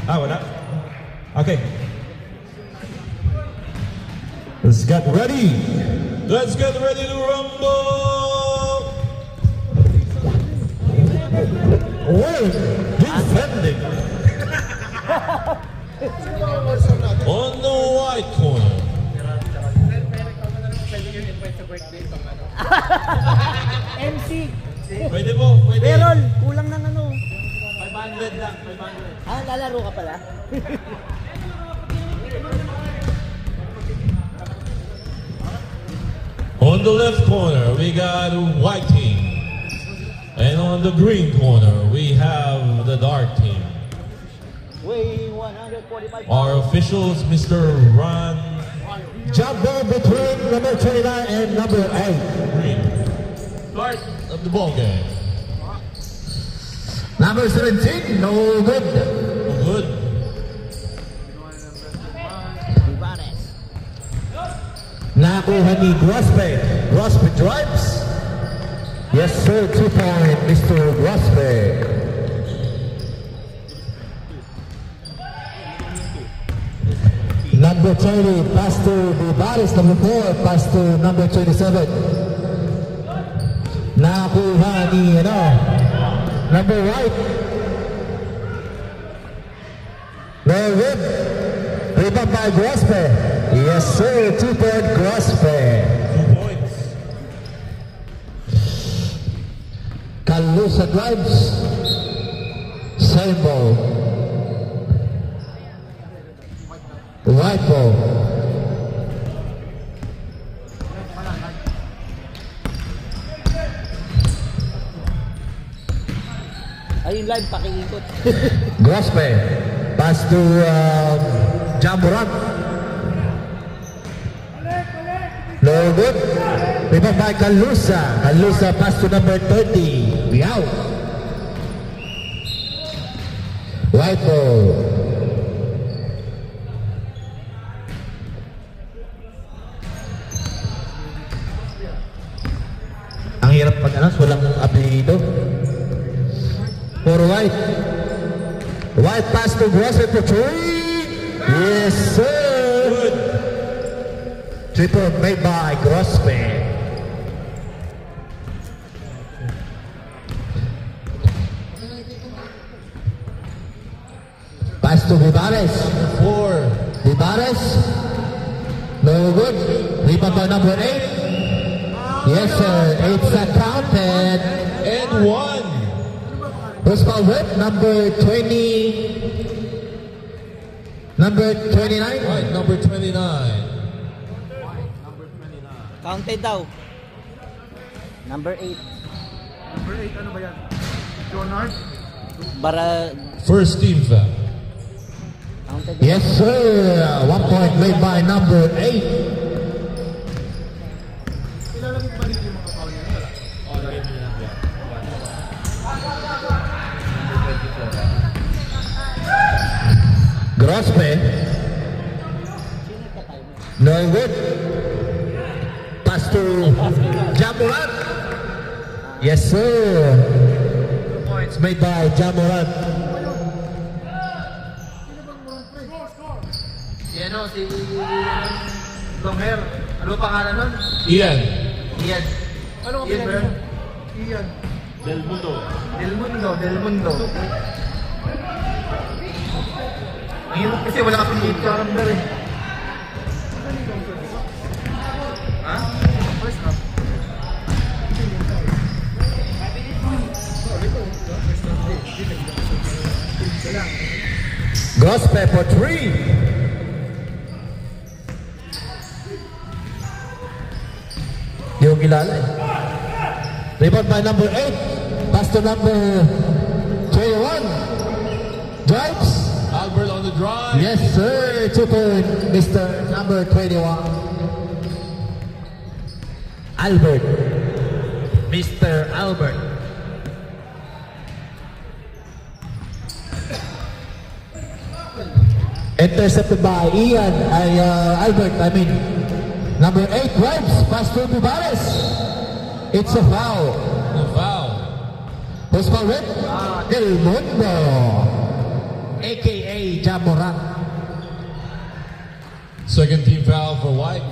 Wala? Okay. Let's get ready. Let's get ready to rumble. Well, defending. On the white corner. MC. Pwede po, pwede. Perol, kulang ng ano. 500 lang, 500. Lalaro ka pala? On the left corner, we got white team. And on the green corner, we have the dark team. Weighing 145. Our officials, Mr. Ron. Jump ball between number 29 and number 8. Green. Start of the ball game. Number 17, no good. Good. Nakuha ni Grospe. Grospe drives. Yes sir, 2 point, Mr. Grospe. Number 30, Pastor Bibaris. Number 4, Pastor number 27. Nakuha ni, number right. No good. Rebound by Grospe. Yes sir, 2 point Grospe. 2 points. Calusa drives. Same ball. Right ball. Ayun live, pakiikot. Grospe. Pass to Jamurat. No good. Rebound by Calusa. Calusa pass to number 30. We out. Right ball. Ang hirap pag-alas, walang apelido. For white. White pass to Grospe for 3. Yes, sir. Good. Triple made by Grospe. Pass to Vivares. 4. Vivares. No good. Rebound by number 8. Yes, sir. 8's counted. And 1. Who's called red? Number 20. Number 29. Right, number 29. Counted daw. Number 8. Number 8, ano ba yan? Jonard? Bara... First team foul. Counted. Yes, sir. 1 point made by number 8. Ilalagay pa rin yung mga foul niya. Grospe. No good. Pass to Jamurat. Yes, sir. Points made by Jamurat. Yan o, si... long hair. Ano pangalan nun? Ian. Ian. Ano ang pinag Ian. Del Mundo. Del Mundo. Ang hirap kasi wala ka pinag karamdar eh. Ha? First half. Grospe for 3. Yung kilala eh. Rebound by number 8. Pass to number 21. Drives. Albert on the drive. Yes, sir. 2 point, Mr. number 21. Albert. Mr. Albert. Intercepted by Ian. Albert, I mean. Number 8 drives. Pass to Vivares. It's a foul. The foul. Who's called red? Del Mundo. aka Jamoran. Second team foul for White.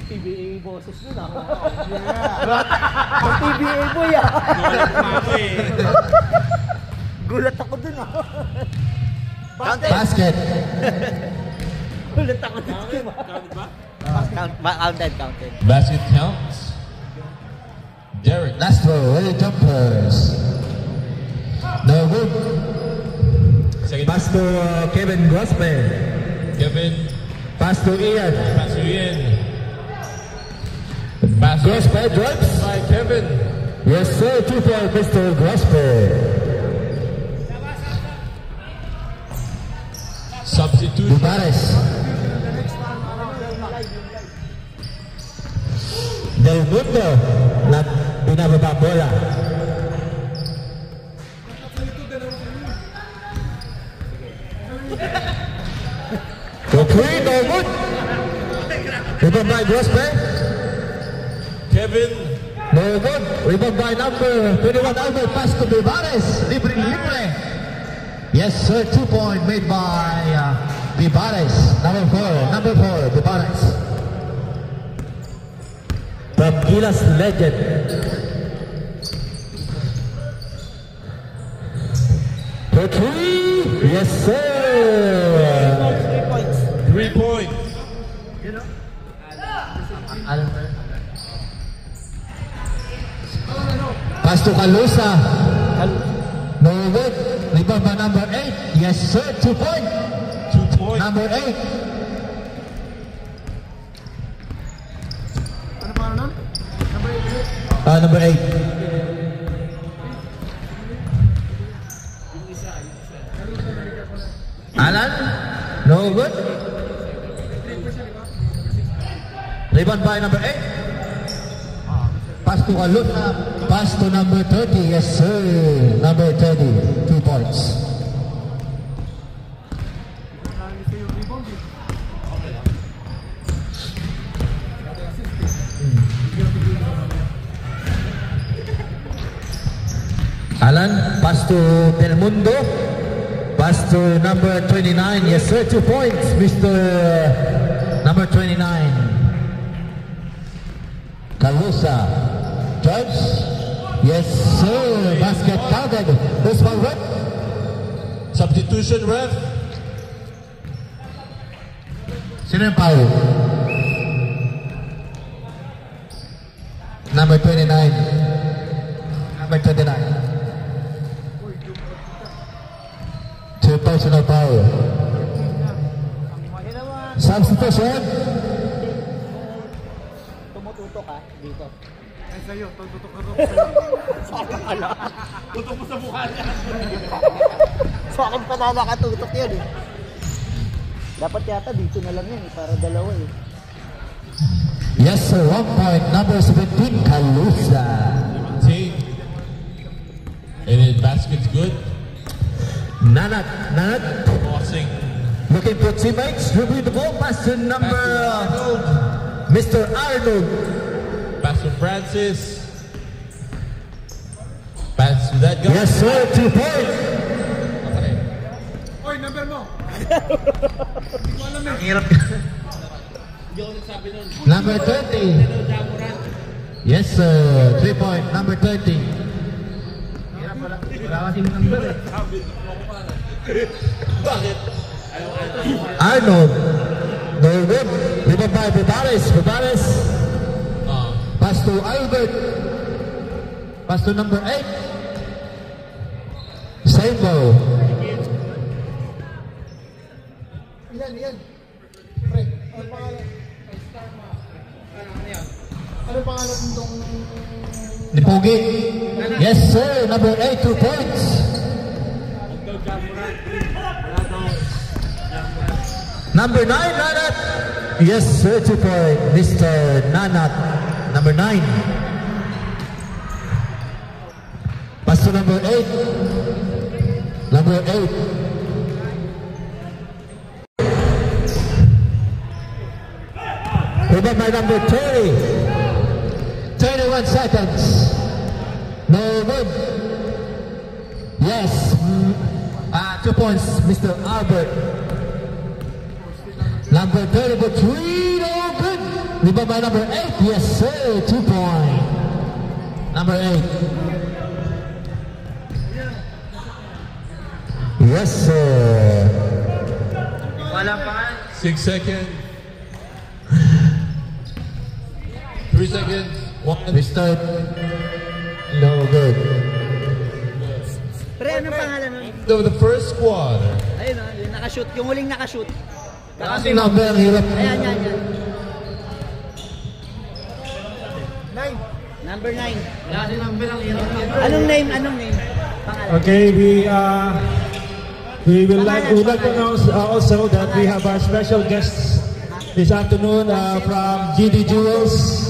PBA boses nun ah. PBA boy ah. Gulat ako dun ah. Basket. Gulat ako dun. Counted. Basket counts. Derek. Last row, jumpers. No good. Second Pass to Kevin Grossman. Kevin. Pass to Ian. Pass to Ian. Pass Grossman drops. by Kevin. Yes, sir. 2 for Mr. Grossman. Substitution. Bubares. Del Mundo. Binababa bola. Okay, no good. Rebound by Grossman. Kevin. No good. Rebound by number 21 Albert. Pass to Vivares. Libre. Yes, sir. 2-point made by Vivares. Number 4, Vivares. From Gilas Legend. For 3. Yes, sir. 3 points. Pass to Calusa. No good. Rebound by number 8. Yes, sir. 2 point. 2 points. Number 8. Number 8. Alan. No good. Rebound by number 8. Pass to Calusa. Pass to number 30. Yes, sir. Number 30. 2 points. Alan, pass to Del Mundo. Pass to number 29. Yes, sir. 2 points, Mr. Number 29. Calusa. Judge. Yes, sir. Basket counted. This one, ref. Substitution ref. Sino yung foul? Number 29. Number 29. 2 personal foul. Substitution. Tumututok ah, dito. Ay sa'yo, tutok na to. Tutok mo sa mukha niya. Sa akin pa na nakatutok yun eh. Dapat yata dito na lang yun eh, para dalawa eh. Yes, sir. 1 point. Number 17, Calusa. 17. And his basket's good. Nanat. Crossing. Looking for teammates. Dribbling the ball. Pass to number Mr. Arnold. Pass to Francis. Pass to that guy. Yes, sir. 2 points. Okay. Oy, number mo! Hirap. Number 30. Yes, sir. 3 point. Number 30. Wala kasing number eh. Bakit? Arnold. No good. Rebound by Vivares. Pass to Albert. Pass to number 8. Same ball. Yan. Pre, ano pangalan? Ano pangalan nitong... Ni Pogi. Yes, sir. Number 8, 2 points. Number 9, Nanat. Yes, sir. 2 point. Mr. Nanat. Number 9. Pass to number 8. Number 8. Rebound by number 30. 31 seconds. No good. Yes. 2 points, Mr. Albert. Number 30 for 3, no good. Rebound by number 8, yes sir, 2 points. Number 8. Yes sir. Walang pangalan. 6 seconds. 3 seconds. 1. Restart. No good. Pre, anong pangalan nun? So the first quarter. Ayun o, yung nakashoot. Yung huling nakashoot. Kasing number ang hirap. Ayan, yan. Number 9. Kasi number ang hirap. Anong name? Pangalan. Okay, we would like to announce also that we have our special guests this afternoon from GD Jewels.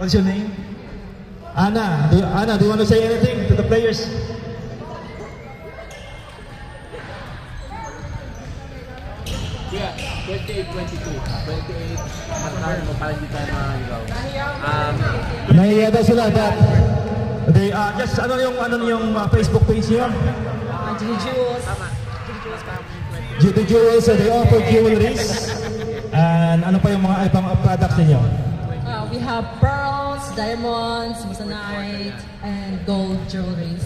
What's your name? Anna. Anna, do you want to say anything to the players? Yeah, 28-22. 28, markahan mo para hindi tayo makaligaw. Nahiya daw sila that they just ano yung Facebook page niyo? GD Jewels, so they offer jewelries. And ano pa yung mga ibang products niyo? We have pearls, diamonds, moissanite, and gold jewelries.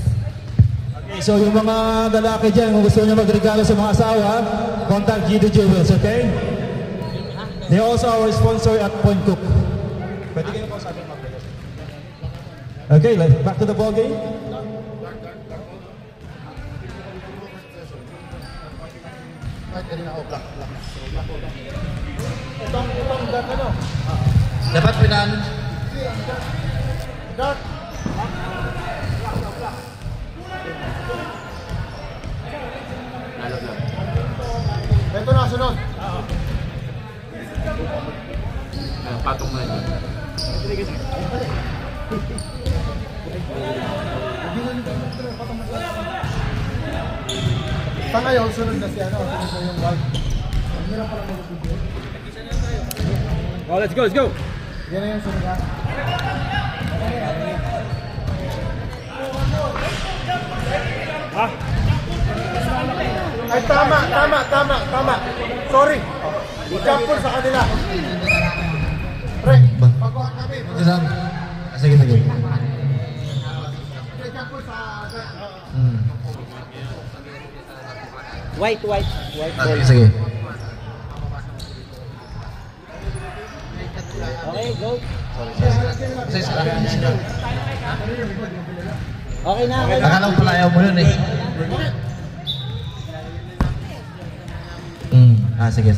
Okay, so yung mga lalaki dyan, kung gusto nyo magregalo sa mga asawa, contact GD Jewels, okay? They also our sponsor at Point Cook. Pwede kayo po sabi mga players. Okay, back to the ball game. Dapat pinalo. Ito na, sunod. Patong mo na. Sa ngayon, sunod na si ano, sunod na yung wild. Oh, let's go. Yan na yung sunod na. Ay, tama. Sorry. Ikampol sa kanila. Pre, pagkuhan kami. Sige. White. Sige. Okay, go. Okay na. Akala ko pala ayaw mo yun eh. Sige.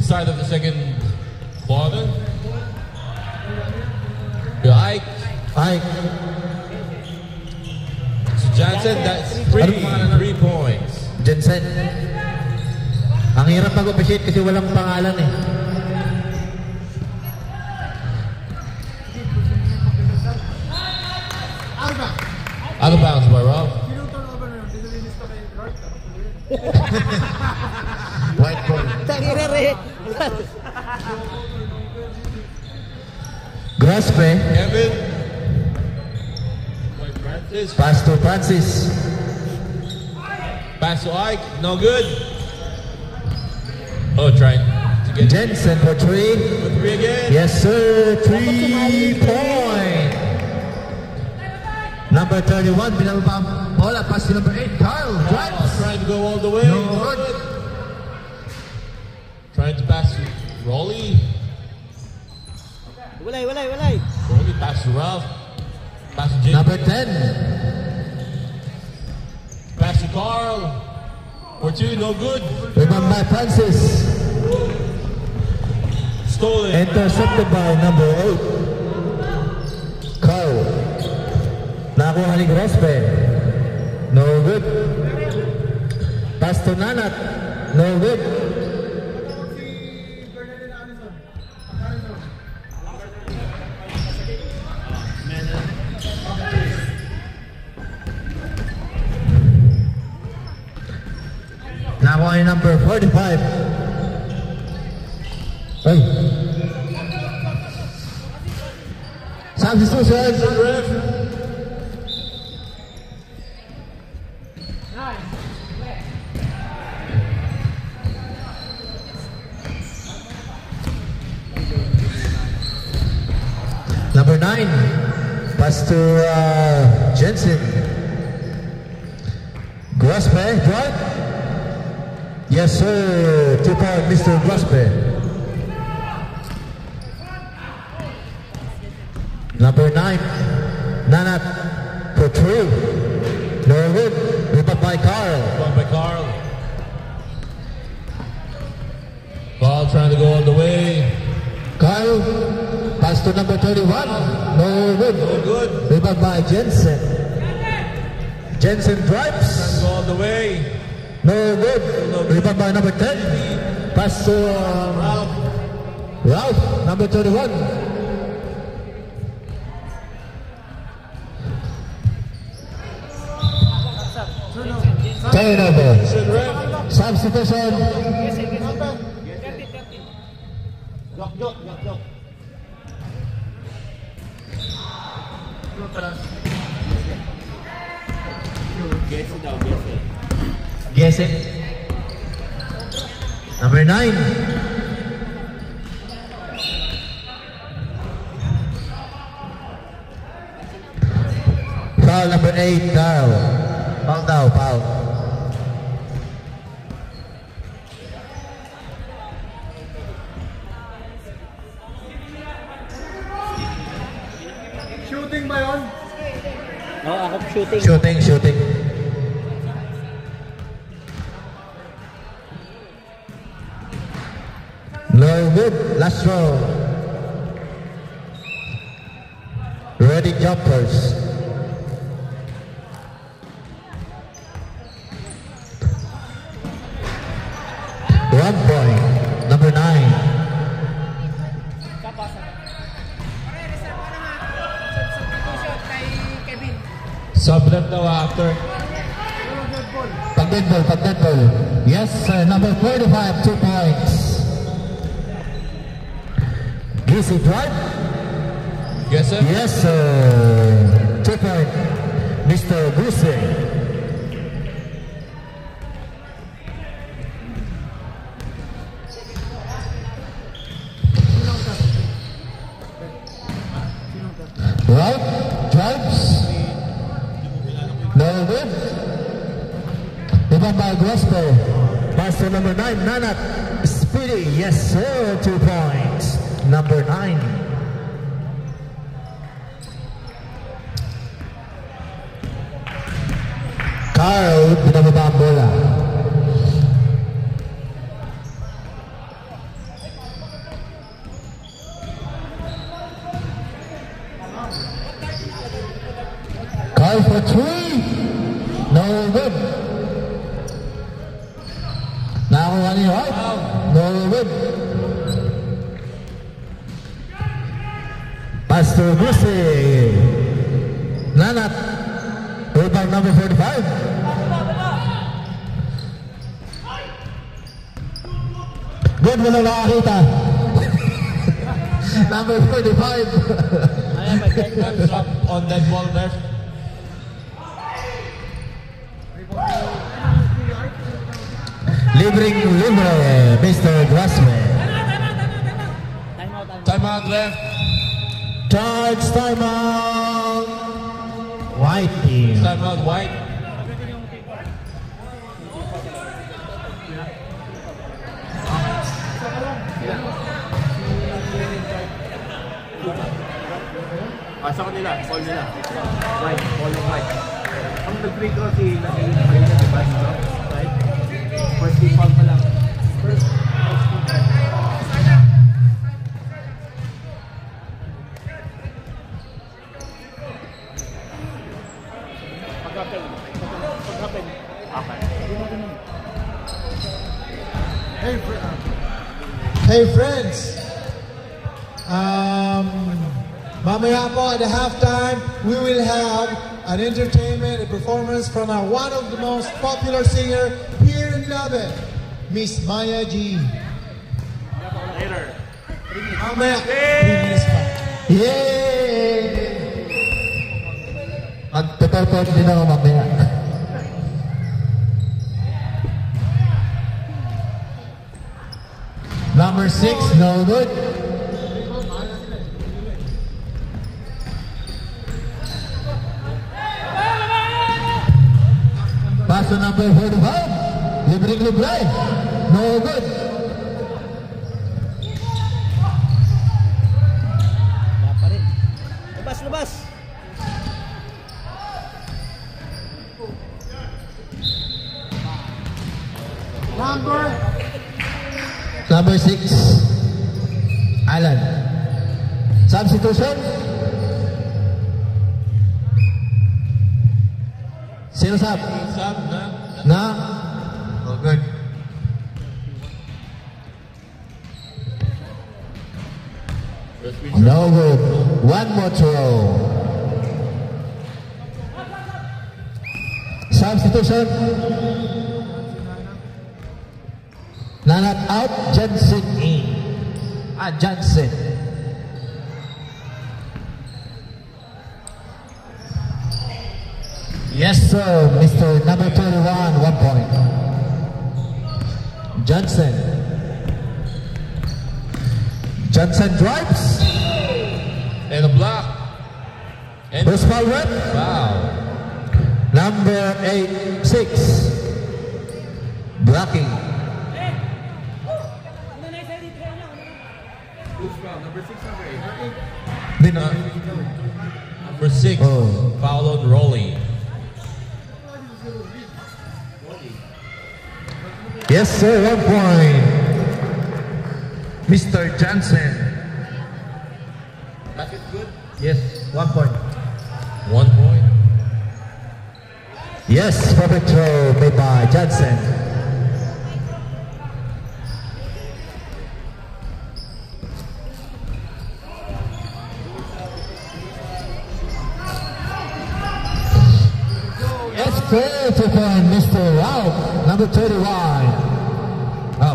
Start of the second quarter. Ike. So Johnson, that's 3 points. Jensen. Ang hirap mag-officiate kasi walang pangalan eh. Out of bounds by Ralph. White ball. Graspe. Kevin. Pass to Francis. Pass to Ike. No good. Oh, trying to get Jensen for 3. 3 again. Yes sir, 3 point. Number 31, binababa bola, pass to number 8, Carl drives. Trying to go all the way. No good. Trying to pass to Rolly. Walay. Rolly pass to Ralph. Pass to Jake. Number 10. Pass to Carl. For 2, no good. Rebound by Francis. Stolen. Intercepted by number 8. Carl. Nakuha ni Graspe. No good. Pass to Nanat. No good. Nakuha ni number 45. Ay. Substitution. Ref. Number 9, pass to Jensen. Grospe, drive. Yes, sir. 2 point, Mr. Grospe. Number 9, Nanat for 3. No good. Rebound by Carl. Rebound by Carl. Ball trying to go all the way. Carl, pass to number 31. No good. No good. Rebound by Jensen. Jensen drives. Trying to go all the way. No good. Rebound by number 10. Pass to Ralph, number 31. Turnover. Substitution. Yok. Guess it daw, guess it. Guess it. Number 9. Foul number 8, Carl. Foul daw, foul. Shooting ba yun? Oo, ako shooting. Shooting. No good. Last row. Ready jumpers. One point. Number 9. Sublet daw after. Pag-dead ball. Yes, sir. Number 45, 2 points. Easy drive. Yes, sir. Yes, sir. 2 point. Mr. Guse. Right, drives. No good. Rebound by Grospe. Pass to number 9, Nanat. Speedy. Yes, sir. 2 points. Number 9. Carl, binababa ang bola. Carl for 3. No good. Nakakuha niyo, right? No good. Pastor Gusi. Nanat. Rebound number 45. Good, wala nakakita. Number 45. Time's up on that ball, ref. Libre, Mr. Grassman. Timeout, ref. Charge timeout. White team. Timeout, White. Sa kanila, call nila. White, call ng white. Ang nag-free throw si Nakilin na, diba? Right? First team foul pa lang. First team foul. Pag-happen. Hey friends, mamaya po at the halftime, we will have an entertainment, a performance from one of the most popular singer here in Laban, Miss Maya G. Later. Mamaya, 3 minutes pa. Yay! Magpe-perform din ako mamaya. Number 6, no good. Pass to number 45. Libre. No good. Wala pa rin. Labas. Number 6, Alan. Substitution. Sino sub? Sub Na? Oh, good. No good. One more throw. Substitution. Nanat out, Johnson in. Johnson. Yes, sir, Mr. Number 31, 1 point. Johnson. Johnson drives. And a block. And First foul rep. foul. Number 8, 6. Blocking. Number 6, number 8. Number 6, Oh. foul on Rolly. Yes, sir, 1 point. Mr. Johnson. Basket good? Yes, 1 point. 1 point. Yes, perfect throw made by Johnson. Yes, sir, 2 point, Mr. Ralph, number 31.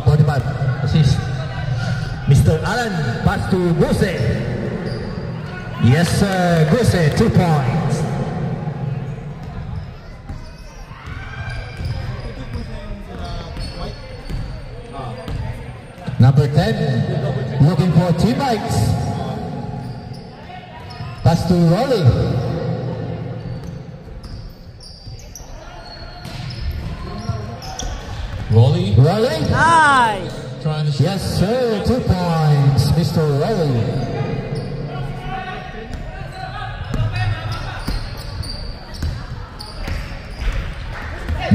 45, assist. Mr. Allen, pass to Guse. Yes, sir, Guse, 2 points. Number 10, looking for teammates. Pass to Rolly. Rolly Rolly? Nice! trying to shoot. Yes, sir, 2 points, Mr. Rolly.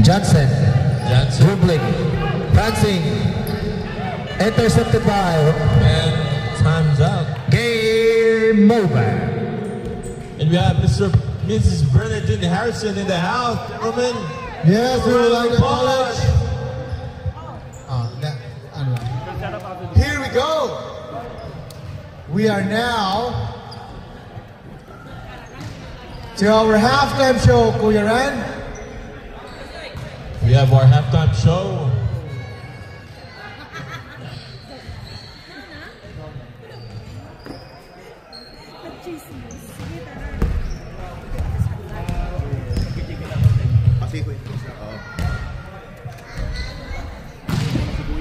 Johnson, dribbling, prancing, intercepted by, And time's out. game over. And we have Mrs. Bernadette Harrison in the house, gentlemen. Yes, we would like to acknowledge. Here we go. We are now to our halftime show, Kuya Ran. We have our halftime show.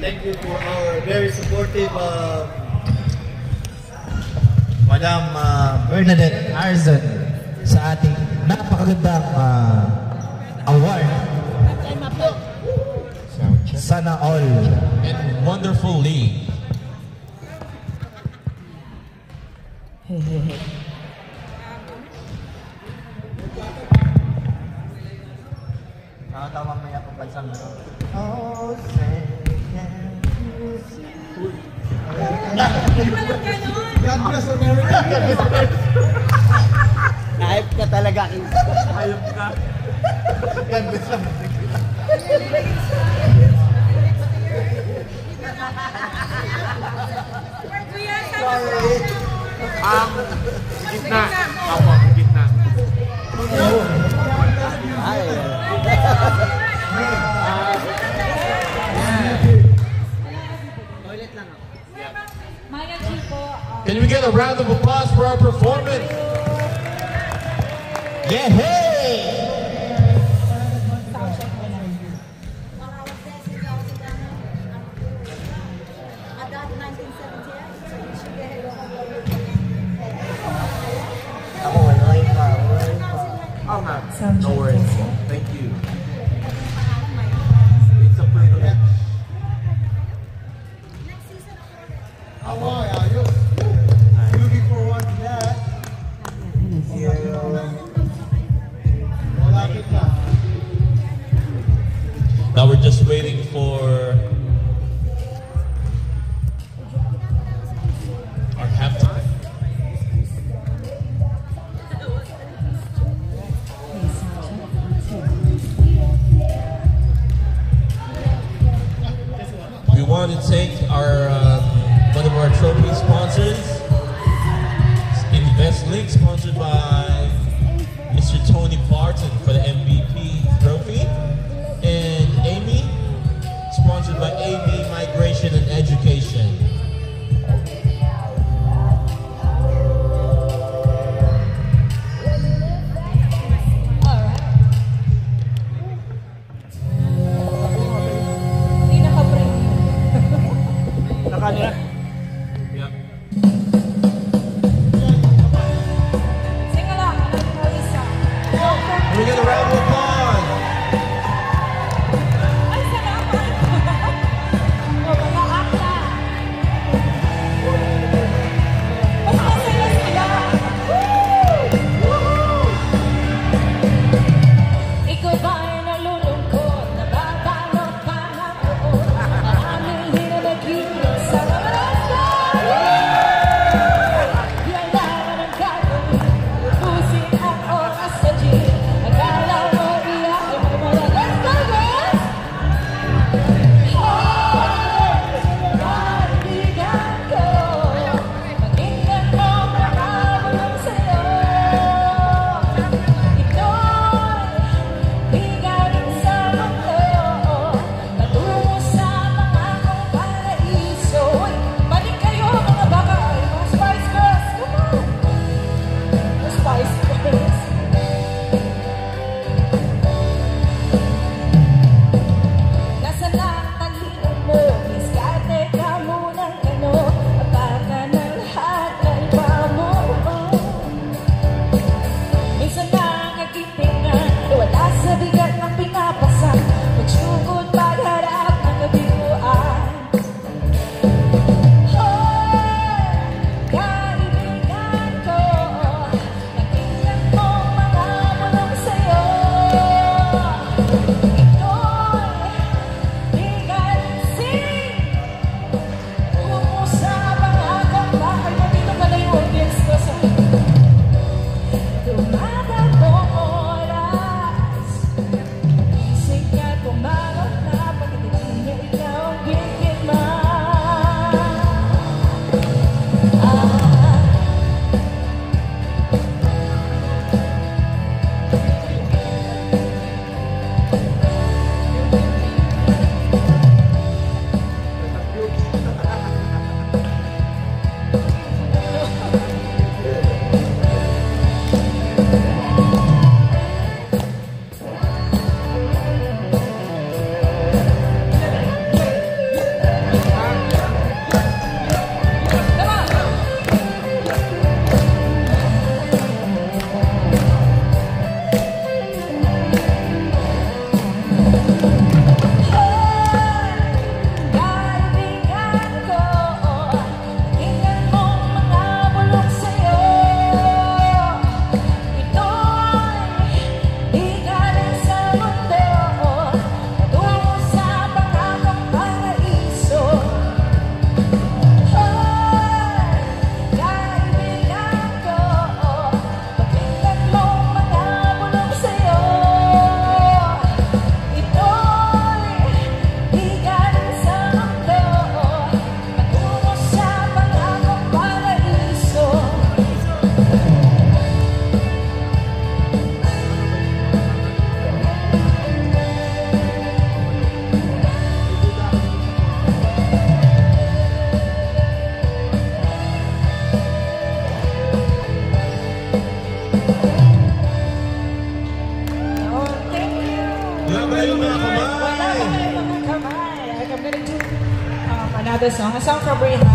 Thank you for our very supportive Madam Bernadette Harrison sa ating napakagandang award. Sana all. And wonderful league. Nakatawa maya pang bansang na. God bless America. Nahype ka talaga. Ayop ka. God bless America. Gitna. Ako, gitna. Can we get a round of applause for our performance? Yeah, hey! Sound No check, worries. yes. Thank you. It's a privilege. Hawaii, are you? Looking forward to that. Malapit na. Now we're just waiting for our halftime. We want to thank our one of our trophy sponsors, InvestLink, sponsored by Mr. Tony Barton for the MVP trophy, and Amy, sponsored by Amy Migration and Education. Nakanya? Yep. We get a round of applause. Ikaw ba'y nalulungkot? Nababalot pa na ako? Maraming hinanagin sa marasa. Yan lang ang gagawin. Ubusin ang oras sa gym. Akala mo iyakin mo mula. Let's go, girls! Kaibigan ko, pakinggan mo makabulong sa'yo. Ito'y di galing sa mundo, patungo sa pangakong paraiso. Balik kayo mga bakay, mga Spice Girls, come on! The Spice Girls. Nasa natalino mo, diskarte ka munang ano, baka ng lahat na iba mo. Minsan nakatitingan, wala sa bigat ng pinapasan, magsugod pagharap ng kabiguan. Kaibigan ko, nakinggan mo mga bulong sa'yo. Ito'y di galing tungo sa pangakong bakay. Nandito pala yung audience ko sa dumadagong oras. Isip niya pumalot na pagdating niya ikaw ang biktima. Kaibigan ko, pakinggan mo mga bulong sa'yo. Ito'y di galing sa mundo, patungo sa pangakong paraiso. Kaibigan ko, pakinggan mo mga bulong sa'yo. Ito'y di galing sa mundo, patungo sa pangakong paraiso. Oh, thank you. Wala ba yung mga kamay? Wala ba kayong mga kamay? I'm gonna do another song. A song from Rihanna.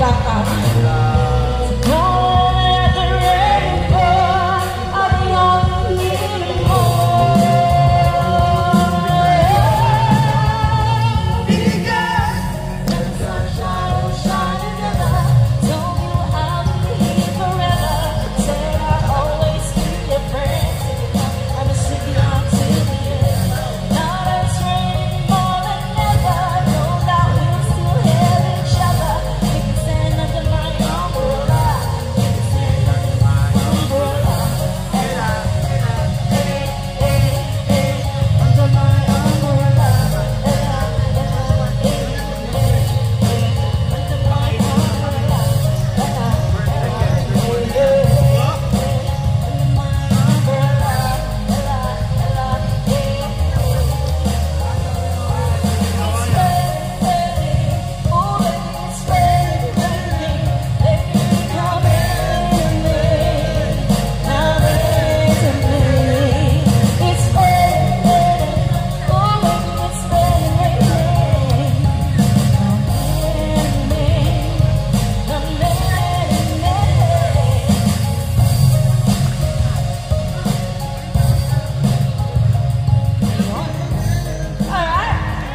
backup. Gone at the rainbow of young anymore. The sunshine will shine together. Told you I'll be here forever. Said I'd always keep your friends. I will stick you out to the end. Now it's raining more than ever. Know that we'll still have each other. You can stand under my umbrella. You can stand under my umbrella. Ella, Ella, hey, hey, hey. Under my umbrella. Ella, Ella, hey, hey, hey. Under my umbrella. Ella, Ella, hey, hey, hey. Under my umbrella. Ella, Ella, hey, hey.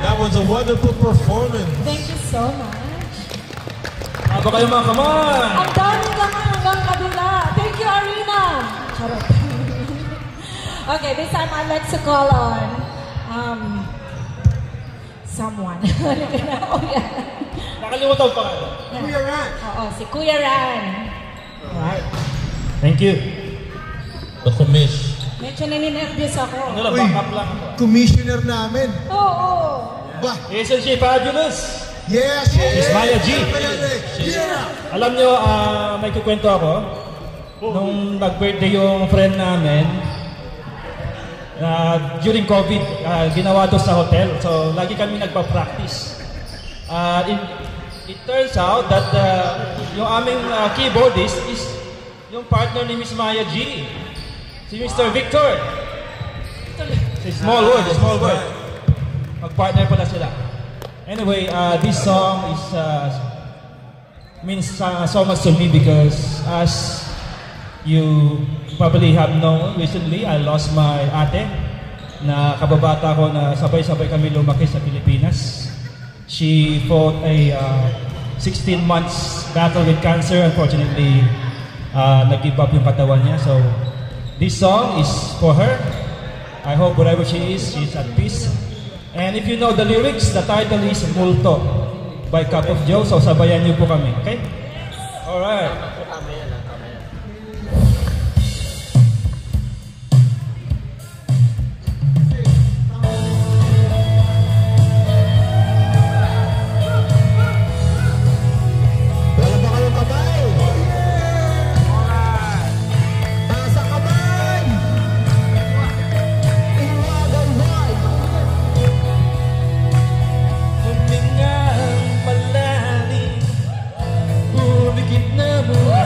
That was a wonderful performance. Thank you so much. Ako kayo mga kaman! Ang daming naman hanggang kabila. Thank you, Arena. Charot. Okay, this time I'd like to call on someone. Oh, yeah. Nakalimutan pa ka. Kuya Ran. Oo, si Kuya Ran. Right. Thank you. The commish. Medyo naninervyos ako. Ano lang, Uy, backup lang ako. commissioner namin. Oo. Bah, Hazel J. Fabulous! yes, yes. Miss Maya G. Yeah. Alam nyo, may kukwento ako. Nung nag-birthday yung friend namin, during COVID, ginawa to sa hotel. So, lagi kami nagpa-practice. It turns out that yung aming keyboardist is yung partner ni Miss Maya G. Si Mr. Victor. Small world. Mag-partner pala sila. Anyway, this song is means so much to me because as you probably have known recently, I lost my ate na kababata ko na sabay-sabay kami lumaki sa Pilipinas. She fought a 16 months battle with cancer. Unfortunately, nag-give up yung katawan niya. So, this song is for her. I hope wherever she is, she's at peace. And if you know the lyrics, the title is Multo by Cup of Joe. So, sabayan niyo po kami. Okay? Alright. Wala ba kayong kamay? Taas ang kamay! Iwagan boy! Humingang malalim, bumikit na mula.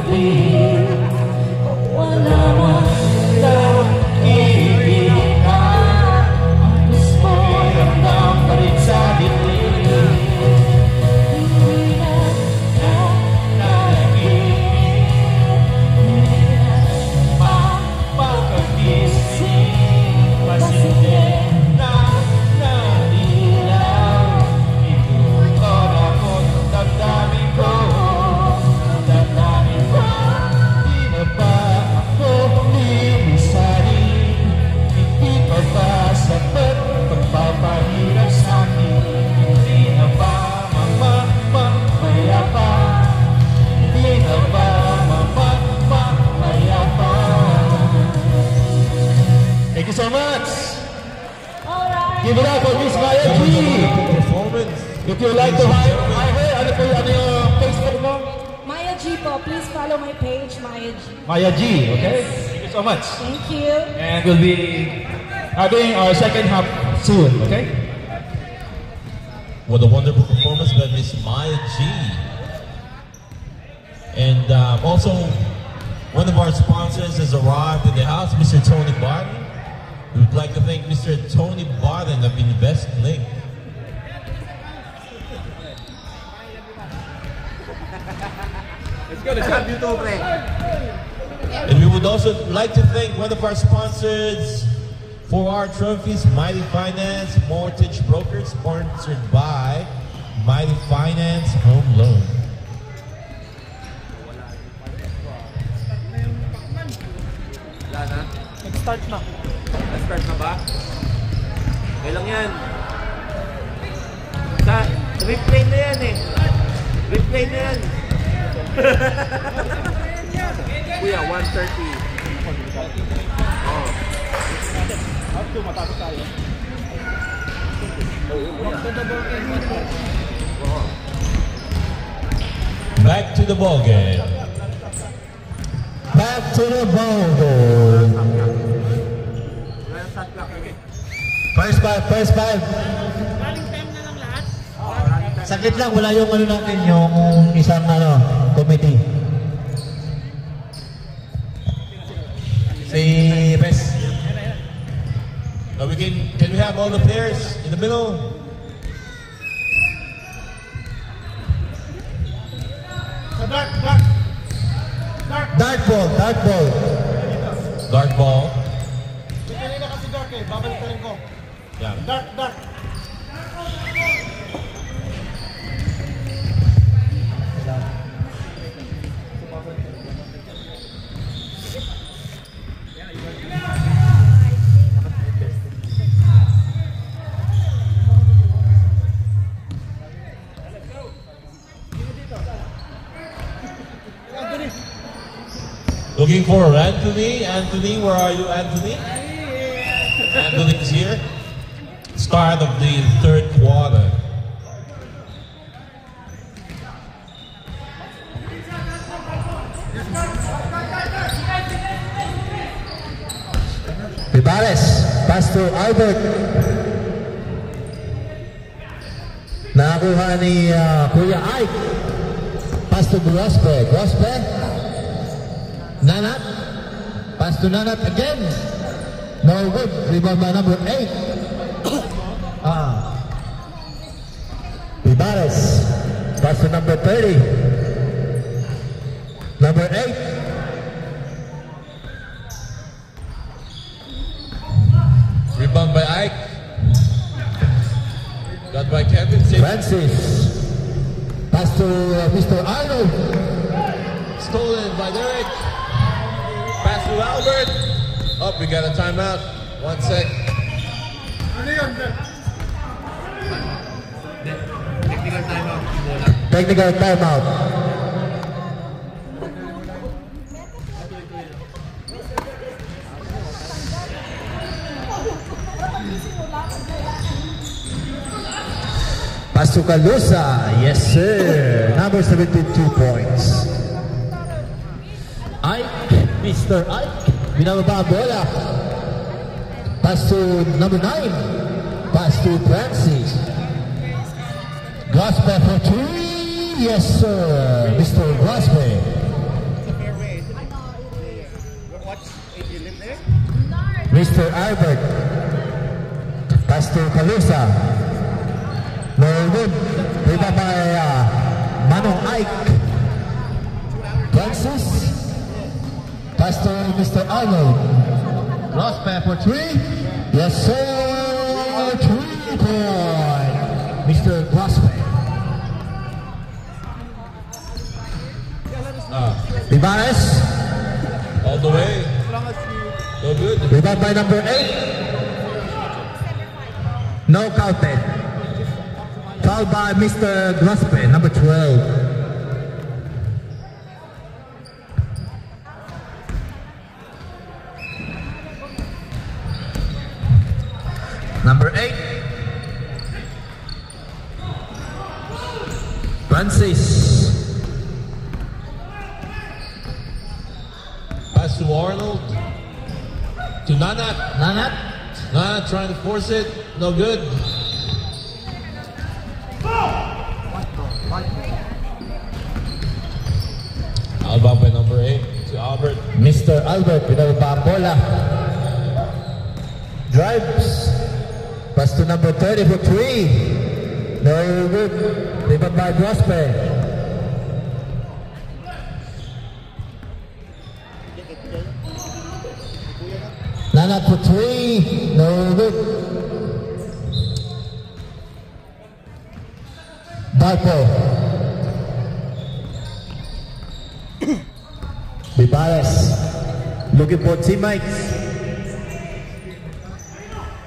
pag-ibig, wala man nakikita. Ang gusto ramdam pa rin sa dibdib. Hindi na nanaginip, hindi na mapakagising, kasi na nanilaw. Ikutan ako ng damdamin ko, damdamin ko. Di na ba ako lilisanin? Hindi pa ba sapat pagpapahirap sa'kin? Hindi na ba mamamaya pa? Hindi na ba mamamaya pa? Thank you so much. Alright. Give it up for Miss Maya G. Performance. If you like to hire her, ano po yung Facebook mo? Maya G po, please follow my page, Maya G. Maya G, okay? Thank you so much. Thank you. And we'll be having our second half soon, okay? What a wonderful performance by Miss Maya G. And also, one of our sponsors has arrived in the house, Mr. Tony Barton. We would like to thank Mr. Tony Barton of InvestLink. Let's go, let's have you to pre. And we would also like to thank one of our sponsors for our trophies, Mighty Finance Mortgage Brokers, sponsored by Mighty Finance Home Loan. Wala na? Nag-start na. Nag-start na ba? Kailang yan. Sa replay na yan eh. Replay na yan. Kuya, 1:30. Oh. After matapos tayo. Back to the ball game. Back to the ball game. First five. Sakit lang, wala yung ano natin, yung isang committee. Si Res. Can we have all the players in the middle? Dark ball. Dark ball. Kanina kasi dark eh, babalik ka rin ko. Yeah. Dark. Looking for Anthony. Anthony, where are you, Anthony? Anthony's here. Start of the third quarter. Vivares, pass to Albert. Nakakuha ni Kuya Ike. Pass to Grospe. Nanat. Pass to Nanat again. No good. Rebound by number 8. Vivares. Pass to number 30. Number 8. Rebound by Ike. Got by Kevin. Francis. Pass to Mr. Arnold. Stolen by Derek. Pass to Albert. Oh, we got a timeout. 1 sec. Technical timeout. Pass to Calusa. Yes, sir. Number 72 points. Ike, Mr. Ike. Binababa ang bola. Pass to number 9. Pass to Francis. Grospe for 3. Yes, sir. Mr. Grospe. Mr. Albert. Pass to Calusa. No good. Rebound by Manong Ike. Francis. Pass to Mr. Arnold. Cross pass for 3. Yes, sir. 3 point. Mr. Crosspair. Ibanez. All the way. So good. Rebound by number 8. No counted. Foul by Mr. Grospe, number 12. Number 8. Francis. Pass to Arnold. To Nanat. Nanat. Nanat trying to force it. No good. Outbound by number 8 to Albert. Mr. Albert with a bola. Drives. Pass to number 30 for 3. No good. Rebound by Grospe. Nanat for 3. No good. Barco. Bibares. Looking for teammates.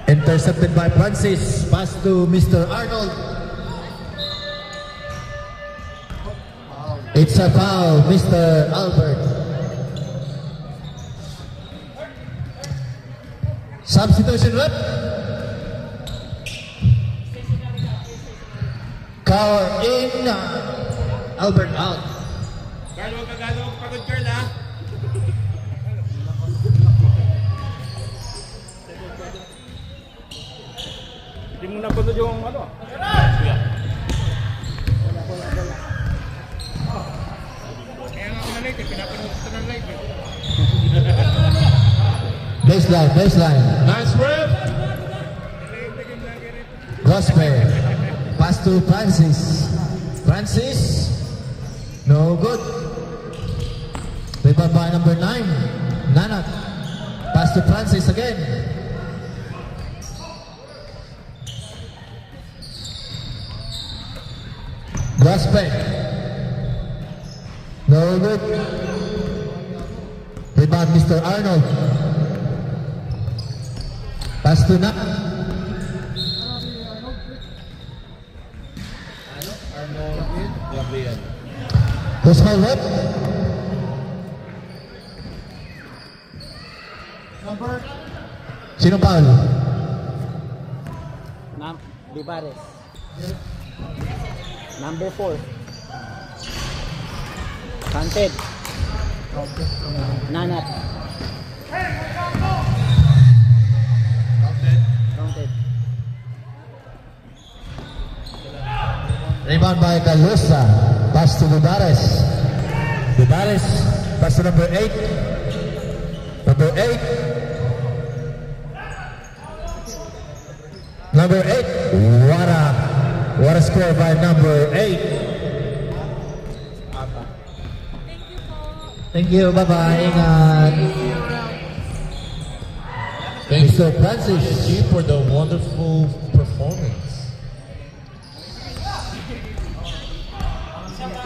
Intercepted by Francis. Pass to Mr. Arnold. It's a foul, Mr. Albert. Substitution rep. Cower in. Albert out. Carl, huwag ka gano'ng pagod, Carl, ha? Hindi mo napagod yung ano? Kaya nga ako na late, pinapanood ko ng live. Baseline, baseline. Nice rip. Grospe. Pass to Francis. Francis. No good. Rebound by number 9. Nanat. Pass to Francis again. Grospe. No good. Rebound Mr. Arnold. Pass to Nak. Gabriel. Who's called what? Sino foul? Bibares. Number 4. Counted. Nanat. Counted. Rebound by Calusa. Pass to Bibares. Bibares. Pass to number 8. Number 8. Number 8. What a score by number 8. Thank you. Bye-bye. Ingat. Thank Mr. you, Francis. G, for the wonderful performance.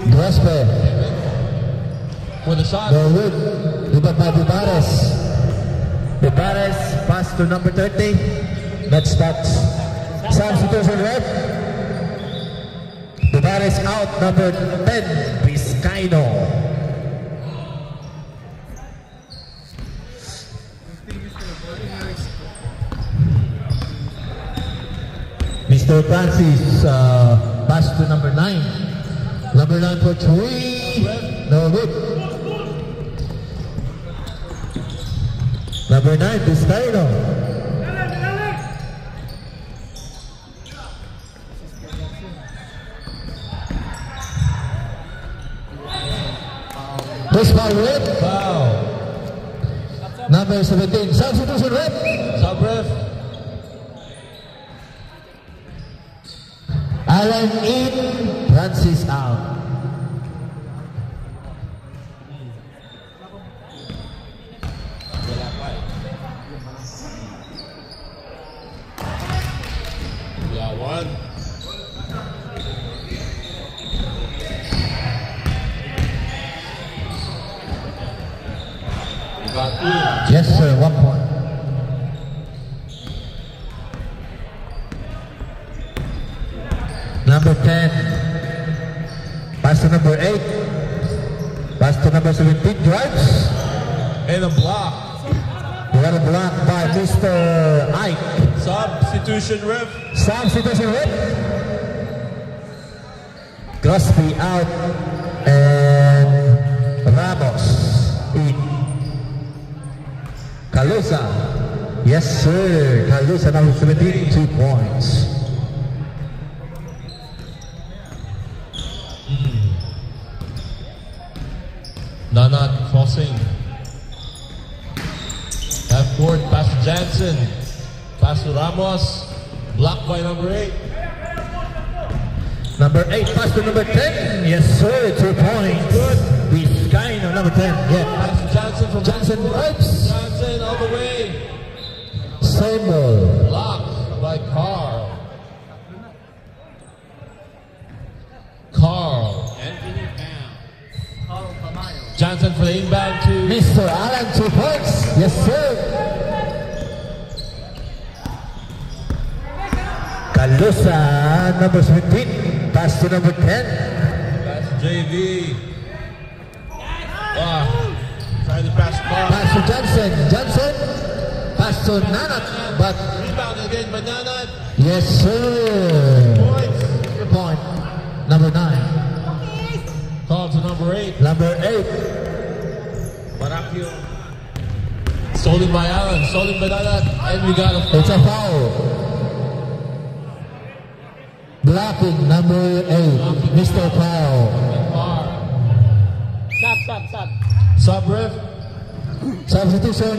Grospe. For the shot. No good. Rebound by Bibares. Bibares. Pass to number 30. That's that. Substitution rep. Bibares out. Number 10. Vizcaino. Mr. Francis, pass to number 9. Number 9 for 3. No good. Number 9, Vizcaino. Push foul rip. Wow. Number 17, substitution ref. Sub ref. Alan in, Francis out. We got one. We got two. Yes, sir, 1 point. Number 10. Pass to number 8. Pass to number 17. Drives. And a block. We got a block by Mr. Ike. Substitution ref. Substitution ref. Crosby out. And Ramos in. Calusa. Yes, sir. Calusa number 17. 2 points. Nanat crossing. Half court, pass to Jansen. Pass to Ramos. Blocked by number 8. Number 8, pass to number 10. Yes, sir. 2 points. Good. Vizcaino, number 10. Yeah. Pass to Jansen from Jansen drives. Jansen all the way. Same ball. Blocked by Carl. Carl. Jansen for the inbound to Mr. Allen, 2 points. Yes, sir. Calusa, number 17. Pass to number 10. Pass to JV. Trying to pass Carl. Pass to Johnson. Johnson. Pass to Nanat. But Rebound again by Nanat. yes, sir. Points. 2 point. Number 9. Call to number 8. Number 8. Barakio. Stolen by Allen. Stolen by Nanat. And we got a It's a foul. Blocking number 8. Mr. Powell. Sub. Sub ref. Substitution.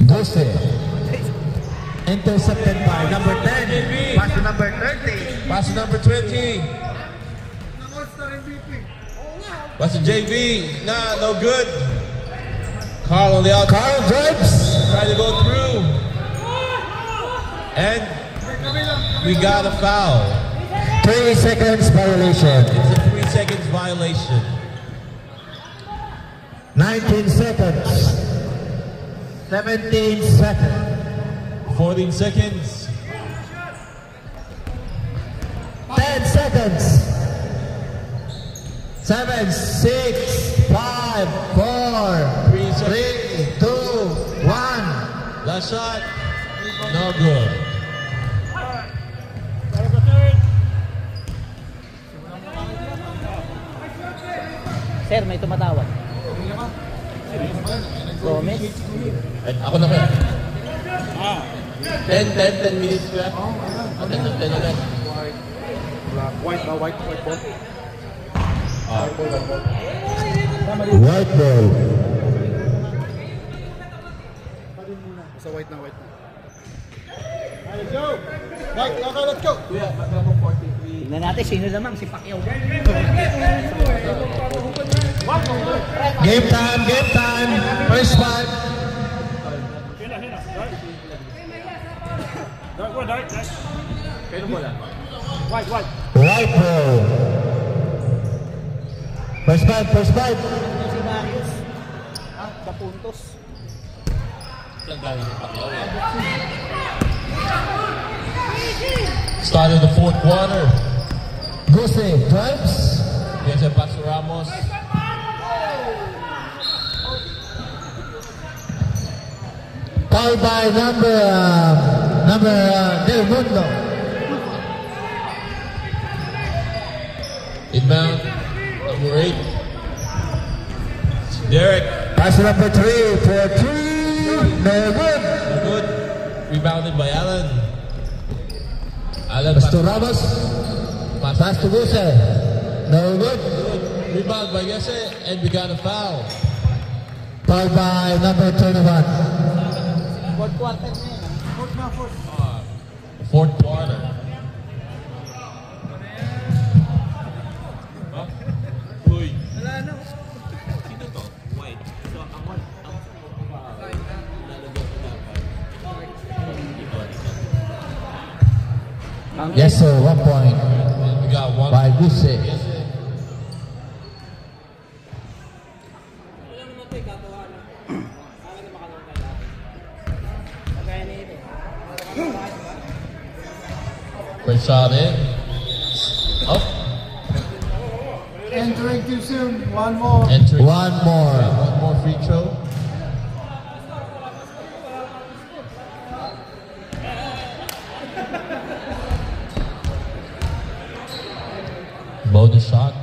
Dose. Intercepted by number 10. Pass to number 30. Pass to number 20. Pass to JV. Nah, no good. Carl on the outside. Carl drives. Trying to go through. And we got a foul. 3 seconds violation. It's a 3 seconds violation. 19 seconds. 17 seconds. 14 seconds. 10 seconds. 7, 6, 5, 4, 3 seconds. 3, 2, 1. Last shot. No good. Sir, may tumatawag. Gomez? Ako na kaya. 10 minutes kaya. 10 ulit. White ball. White ball. Sa white na. Tingnan natin sino lamang si Pacquiao. Game time. First five. White. White ball. First five. Si Marius. Sa puntos. Started the fourth quarter. Guse drives. Yes, and pass to Ramos. Foul by number Del Mundo. Inbound. Number 8. Derek. Pass to number 3 for 3. No good. No good. Rebounded by Alan. Alan Pass to Ramos. Pass to Guse. No good. Rebound by Gese, and we got a foul. Foul by number 21. Fourth quarter na yun. Fourth quarter. Uy. Sino to? White. So, Yes, sir. 1 point we got one. by Guse. Yes, sir. Great shot in. Up. Entering too soon. One more. Entering. One more. One more free throw. Bonus shot.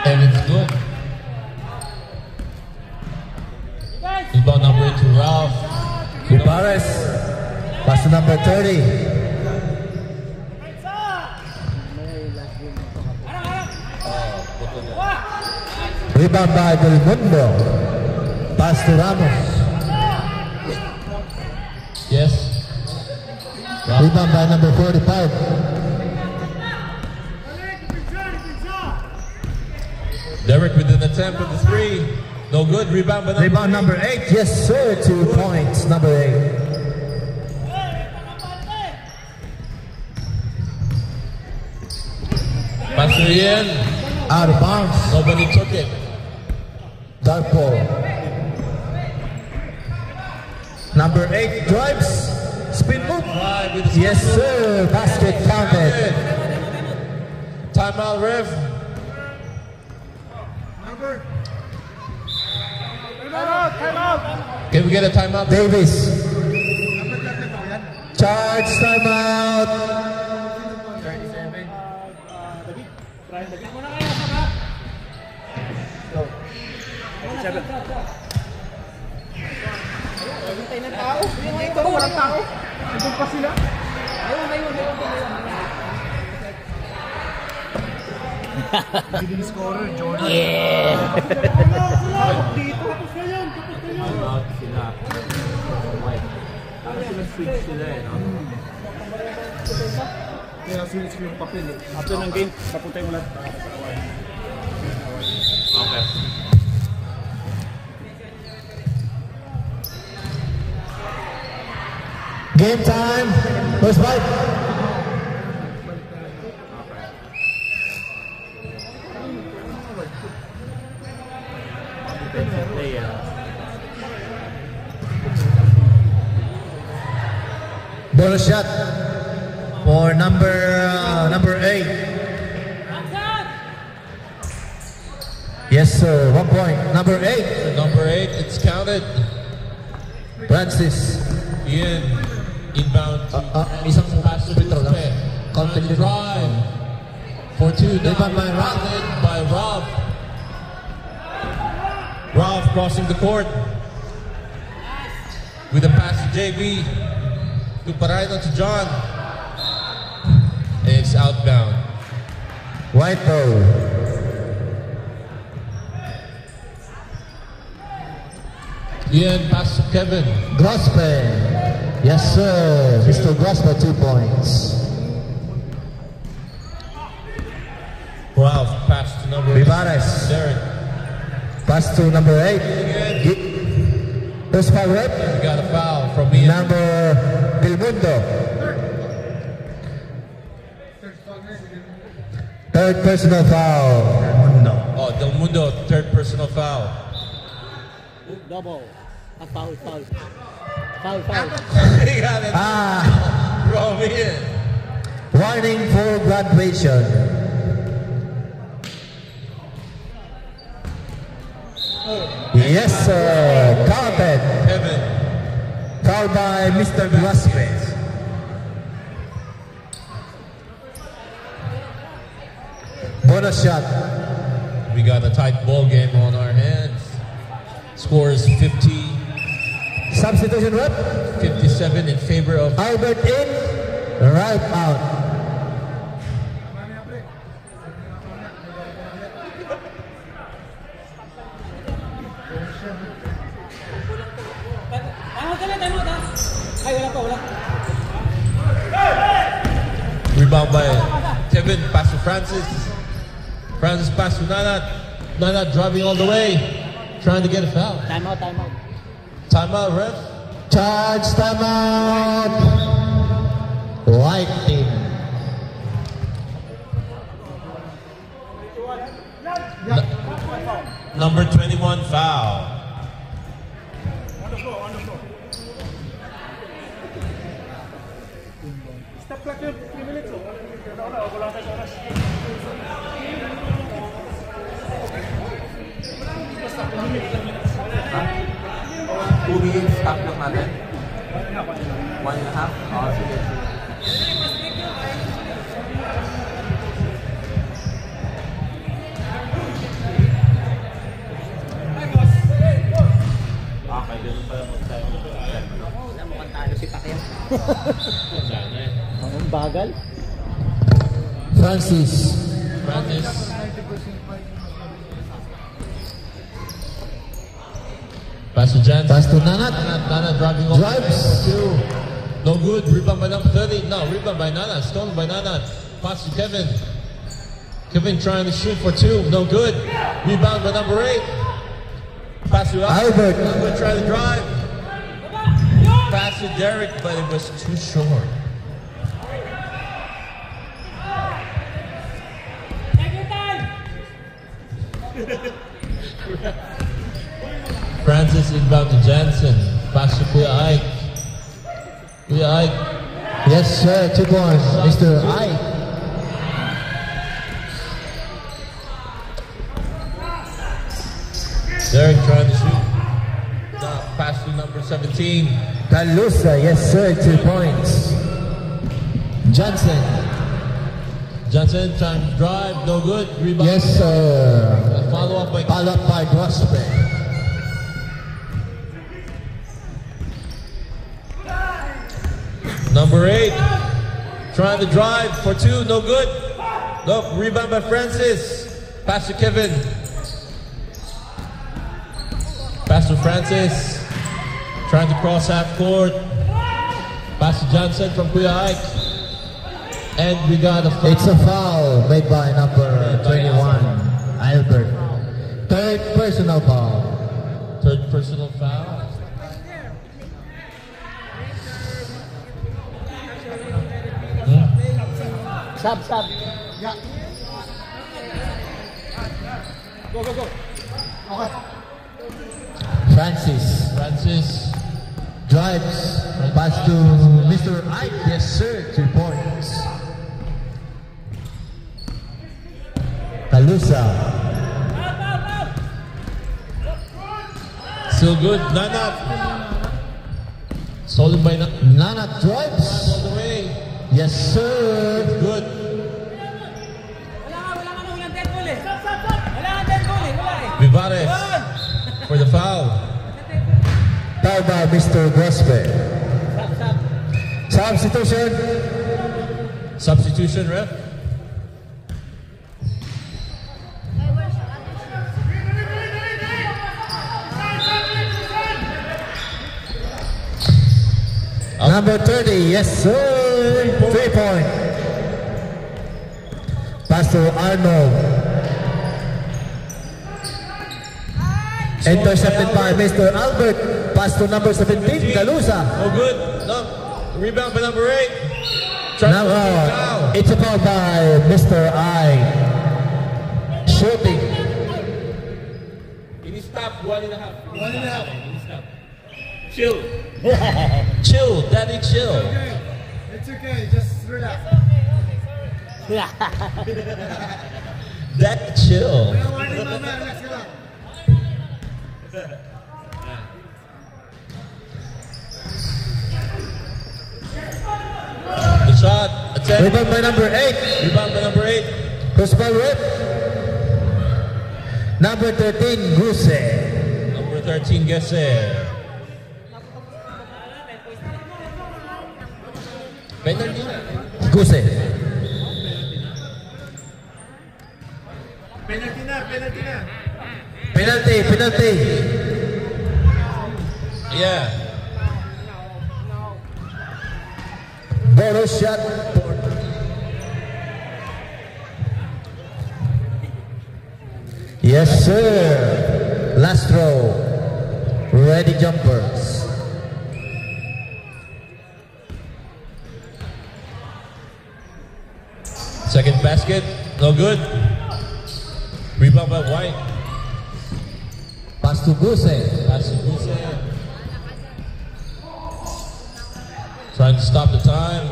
And it's good. Rebound number 8 to Ralph. Vivares. Pass to number 30. Rebound by Del Mundo. Pass to Ramos. Yes. Rebound by number 45. Derek with an attempt at the three. No good. Rebound by number Rebound number 8. Yes, sir. 2 points. Number 8. Pastor Ian. Out of bounds. Nobody took it. Dark ball. Number 8 drives. Spin move. Five with the Yes, sir. Basket counted. Timeout, ref. Can we get a timeout? Davis. Charge timeout. Hintay ng tao. Ito, walang tao. Ito pa sila. Ayun. Leading scorer, Jordan. Yeah! Dito. Timeout sila. White. Ano sila switch sila eh, no? Kaya sinits ko yung papel eh. After ng game, papuntay mo lahat. Okay. Game time. First fight. Defensive player. Bonus shot for number 8. Yes, sir. 1 point. Number 8. Number 8, it's counted. Francis. Ian, inbound to Isang pass to free throw lang. Guzpe. Counted And din. drive. For 2 now. Rebound by Rob. Rebounded by Rob. Rob crossing the court. With a pass to JB. To Paraino to John. And it's outbound. White ball. Ian pass to Kevin. Grospe. Yes, sir. Mr. Grospe, 2 points. Ralph pass to number Vivares. Derek. Pass to number 8. First foul rep. We got a foul from Ian. Number Del Mundo. Third personal foul. Mundo. Oh, Del Mundo, third personal foul. Double. Foul. He got it from Ian. Warning for graduation. Yes, sir. Counted. Kevin. Foul by Mr. Grospe. Bonus shot. We got a tight ball game on our hands. Score is 50. Substitution rep. 57 in favor of Albert in. Right out. Rebound by Kevin, pass to Francis. Francis pass to Nanat. Nanat driving all the way, trying to get a foul. Timeout, timeout. Timeout, ref. Charge timeout. White team. Number 21 foul. Stop lang natin. 1.5. Oh, sige. Okay, ganun pala mag-time. Mukhang talo si Pacquiao. Ang bagal. Francis. Francis. Pass to Jansen. Pass to Nanat. Nanat driving all the way. Drives. No good. Rebound by number 30. No, rebound by Nanat. Stolen by Nanat. Pass to Kevin. Kevin trying to shoot for 2. No good. Rebound by number 8. Pass to Albert. Albert trying to drive. Pass to Derek, but it was too short. Francis inbound to Jansen. Pass to Kuya Ike. Kuya Ike. Yes, sir. 2 points. Mr. Ike. Derek trying to shoot. Pass to number 17. Calusa. Yes, sir. 2 points. Johnson. Johnson trying to drive. No good. Rebound. Yes, sir. Follow up by Followed by Grospe. number 8. Trying to drive for 2. No good. No. Rebound by Francis. Pass to Kevin. Pass to Francis. Trying to cross half court. Pass to Johnson from Kuya Ike. And we got a foul. It's a foul made by number 21, Albert. Third personal foul. Third personal foul. Sub, sub. Francis Francis. drives. Pass to Mr. Ike. Yes, sir. 2 points. Calusa. Still good. Nanat. Stolen by Nanat. Nanat drives. All the way. Yes, sir. Good. Vivares for the foul. Foul by Mr. Grospe. Substitution. Substitution, ref. Number 30. Yes, sir. 3 point. Pass to Arnold. Intercepted by Mr. Albert. Pass to number 17, Calusa. Oh, good. No. Rebound by number 8. Trying Now, to get a foul. it's a foul by Mr. I. Shooting. He needs to stop 1.5. 1.5. He needs to stop. Chill. Chill, daddy, chill. It's okay, just relax. Daddy, chill. Warning mamaya, relax ka lang. The shot. Attempt. Rebound by number 8. Rebound by number 8. Crossball rip. Number 13, Guse. Number 13, Gese. Penalty na. Guse. Penalty na, penalty na. Penalty, penalty. Yeah. Bonus shot. Yes, sir. Last throw. Ready jumpers. Second basket, no good. Rebound by White. Pass to Guse. Pass to Guse. Trying to stop the time.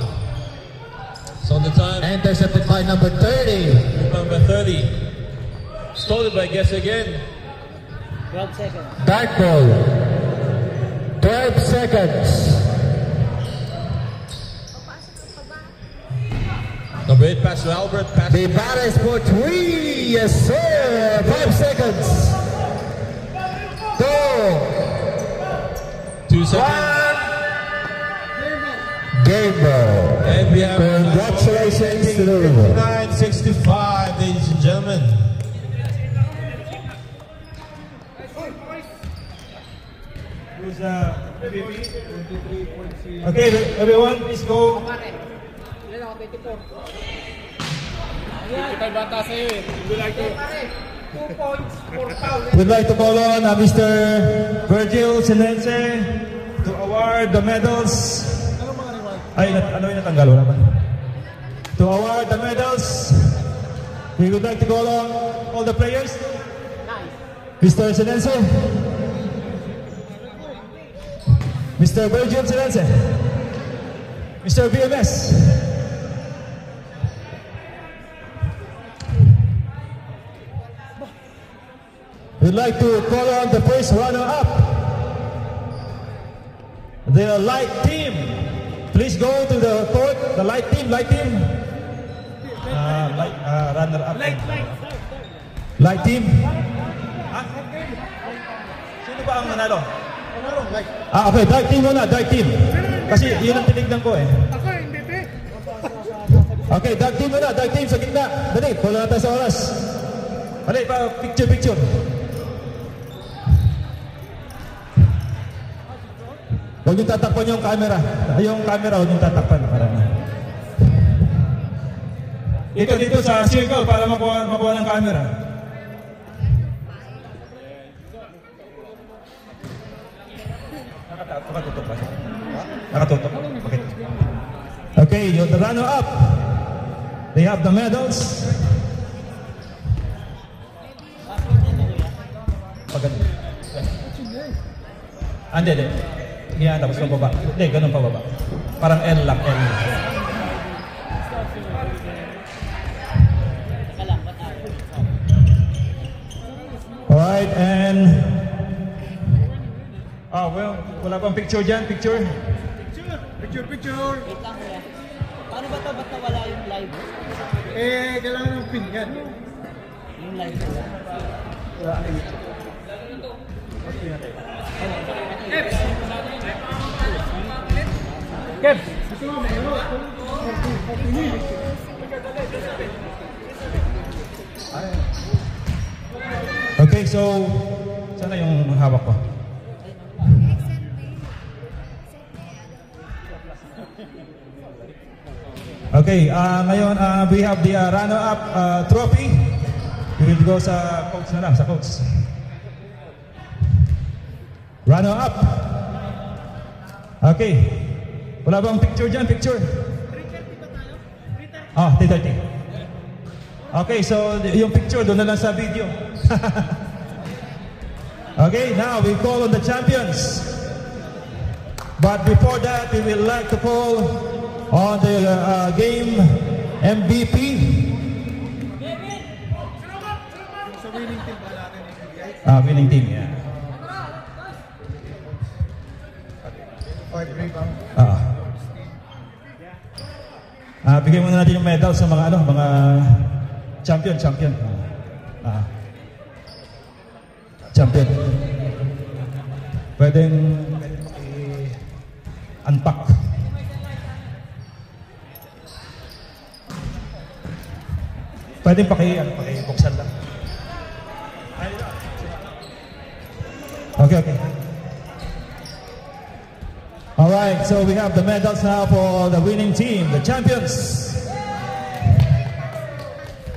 It's on the time. Intercepted by number 30. Rebound by 30. Stolen by Gese again. 12 seconds. Dark ball. 12 seconds. Number 8 pass to Albert. Pass to Vivares for 3. Yes, sir. 5 seconds. Go. 2 seconds. Game ball. And we have Congratulations to the river. 59-65, ladies and gentlemen. Who's MVP? Okay, everyone, please go. We'd like to call on Mr. Virgil Sinense to award the medals. Ay, ano yung natanggal? Wala ba? To award the medals, we would like to call on all the players. Mr. Sinense. Mr. Virgil Sinense. Mr. BMS. We'd like to call on the first runner-up, the light team. Please go to the court. The light team. Runner-up. Light team. Sino ba ang nanalo? Okay, dark team muna, dark team. Kasi yun ang tinignan ko eh. Okay, dark team muna, dark team sa gitna. Dali, wala na tayo sa oras. Dali, picture. Huwag yung tatakpan yung camera. Yung camera, huwag yung tatakpan. Dito sa circle para makuha ng camera. Nakatutok ba? Nakatutok. Okay. Okay, the runner-up. They have the medals. Pagano. Hindi. Yan, tapos pababa. Hindi, ganun pababa. Parang L lang, L. Alright, and... well, wala pang picture dyan, picture. Picture. Wait lang, kuya. Paano ba ito? Ba't nawala yung live? Kailangan ng pin yan. Yung live. Kev! Okay, so sana yung hawak ko. Okay, ngayon we have the runner-up trophy. We will go sa coach na lang, sa coach. Runner-up. Okay. Wala bang picture dyan? Picture. 330. Okay, so yung picture doon na lang sa video. Okay, now we call on the champions. But before that, we will like to call on the game MVP. Winning team, yeah. 5 rebound. Bigyan muna natin yung medal sa mga mga champion. Champion. Pwedeng i-unpack. Pwedeng paki-buksan lang. Okay. Alright, so we have the medals now for the winning team, the champions.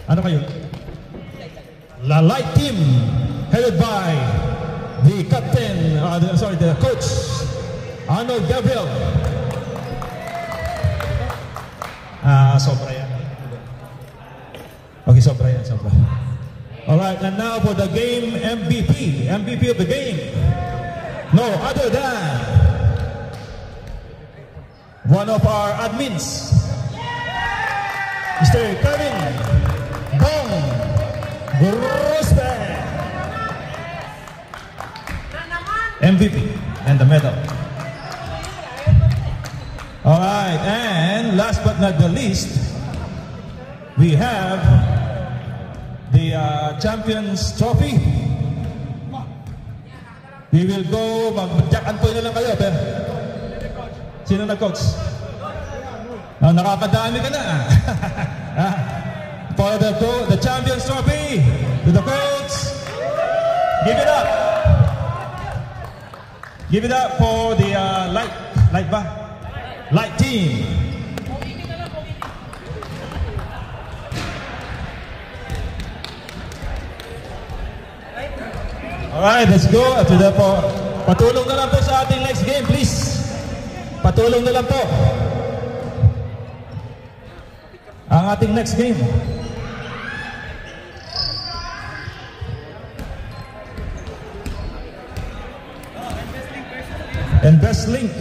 Ano kayo? La Light Team, headed by the captain, the coach, Arnold Gabriel. Sobra yan. Okay, sobra yan. Alright, and now for the game MVP of the game. No other than one of our admins, Mr. Kevin Bong Grosberg. MVP and the medal. Alright, and last but not the least, we have the Champions Trophy. We will go, mag-jack-and-toy na lang kayo, pero sino nag-coach? Nakakadami ka na. For the Champions Trophy, to the coach, give it up. Give it up for the Light Team. Alright, let's go. After that po, patulong na lang po sa ating next game, please. Patulong na lang po. Ang ating next game. Investlink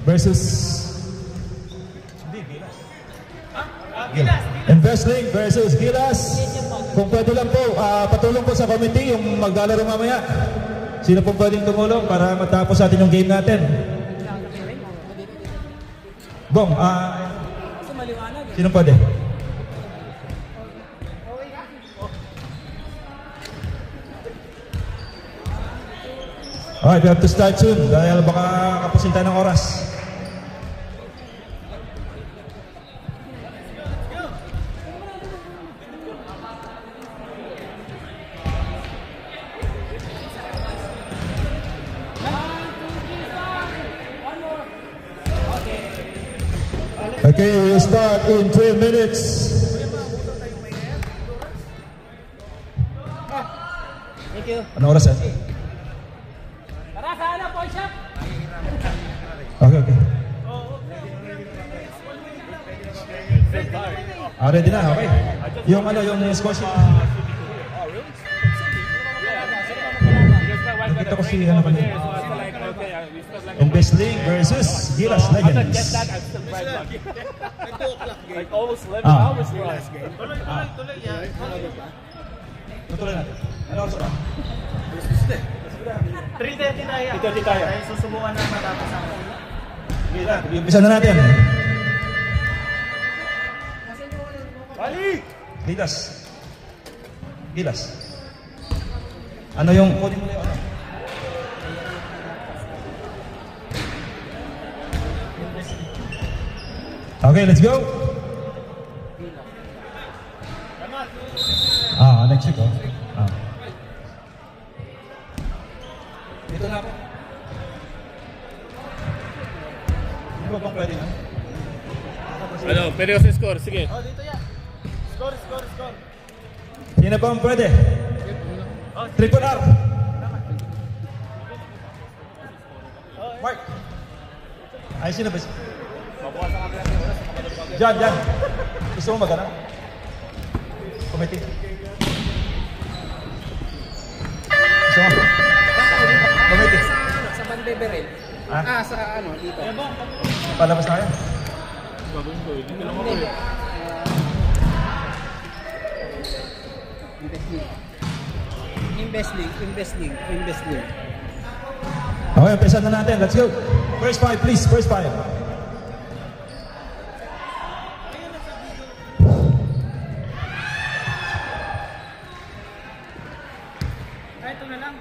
versus Investlink versus Gilas. Kung pwede lang po, patulong po sa committee yung maglalaro mamaya. Sino po pwedeng tumulong para matapos natin yung game natin? Bong, sino pwede? Alright, we have to start soon dahil baka kapusin tayo ng oras. Okay, we'll start in 3 minutes. Thank you. Ano oras yan? Tara, sana po, chef! Okay. Ready na, okay. Yung score sheet. Nakita ko si Investlink versus Gilas Legends. Like almost 11 hours last game. Tutuloy natin. Ano oras ba? 3:30 tayo. Ay, susubukan na matapos ang Umpisa na natin. Bali! Gilas. Ano yung kunin mo na yung ano? Okay, let's go. Next week, Dito na ako. Hindi ba bang pwede na? Ano, pwede kasi score, sige. Dito yan. Score. Sino pa ang pwede? Triple R. Mark. Ay, sino ba? Jan. Gusto mo magana? Committee. Gusto mo? Committee. Sa Banbeberel. Sa dito. Palabas tayo. Investlink. Okay, umpisa na natin. Let's go. First 5, please. First 5. Ito na lang.